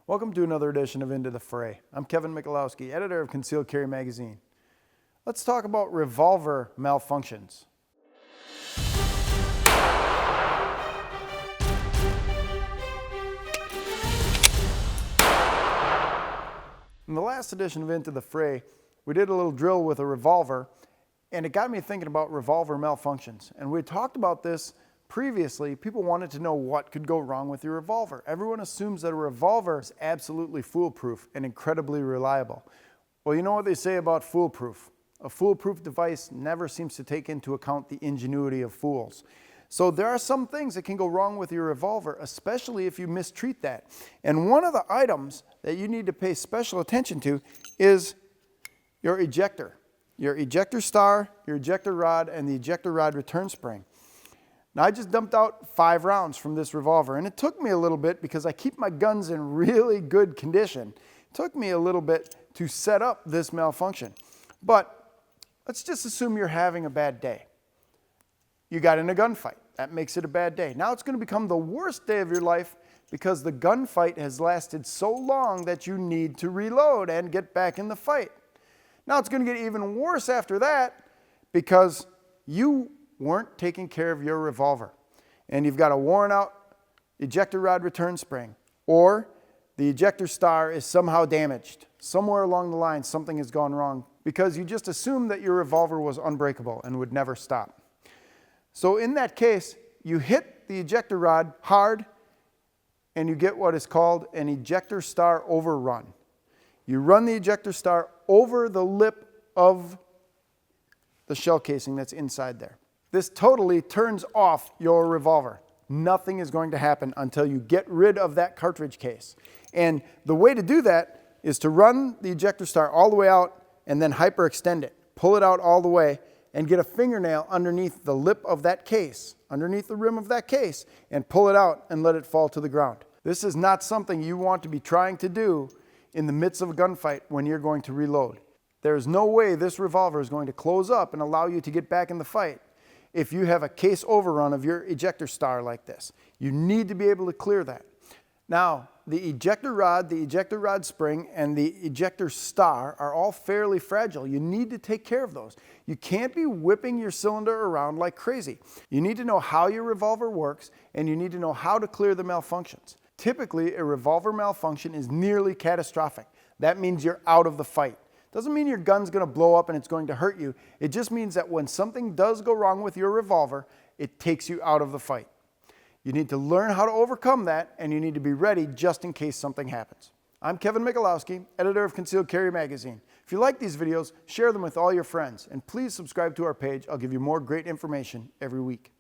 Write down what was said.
Welcome to another edition of Into the Fray. I'm Kevin Michalowski, editor of Concealed Carry Magazine. Let's talk about revolver malfunctions. In the last edition of Into the Fray, we did a little drill with a revolver, and it got me thinking about revolver malfunctions. And we talked about this previously. People wanted to know what could go wrong with your revolver. Everyone assumes that a revolver is absolutely foolproof and incredibly reliable. Well, you know what they say about foolproof. A foolproof device never seems to take into account the ingenuity of fools. So there are some things that can go wrong with your revolver, especially if you mistreat that. And one of the items that you need to pay special attention to is your ejector star, your ejector rod, and the ejector rod return spring. Now, I just dumped out 5 rounds from this revolver, and it took me a little bit because I keep my guns in really good condition. It took me a little bit to set up this malfunction. But let's just assume you're having a bad day. You got in a gunfight. That makes it a bad day. Now it's going to become the worst day of your life because the gunfight has lasted so long that you need to reload and get back in the fight. Now it's going to get even worse after that because you weren't taking care of your revolver and you've got a worn out ejector rod return spring, or the ejector star is somehow damaged. Somewhere along the line something has gone wrong because you just assumed that your revolver was unbreakable and would never stop. So in that case, you hit the ejector rod hard and you get what is called an ejector star overrun. You run the ejector star over the lip of the shell casing that's inside there. This totally turns off your revolver. Nothing is going to happen until you get rid of that cartridge case. And the way to do that is to run the ejector star all the way out and then hyperextend it. Pull it out all the way and get a fingernail underneath the lip of that case, underneath the rim of that case, and pull it out and let it fall to the ground. This is not something you want to be trying to do in the midst of a gunfight when you're going to reload. There's no way this revolver is going to close up and allow you to get back in the fight if you have a case overrun of your ejector star like this. You need to be able to clear that. Now, the ejector rod spring, and the ejector star are all fairly fragile. You need to take care of those. You can't be whipping your cylinder around like crazy. You need to know how your revolver works, and you need to know how to clear the malfunctions. Typically, a revolver malfunction is nearly catastrophic. That means you're out of the fight. Doesn't mean your gun's going to blow up and it's going to hurt you. It just means that when something does go wrong with your revolver, it takes you out of the fight. You need to learn how to overcome that, and you need to be ready just in case something happens. I'm Kevin Michalowski, editor of Concealed Carry Magazine. If you like these videos, share them with all your friends, and please subscribe to our page. I'll give you more great information every week.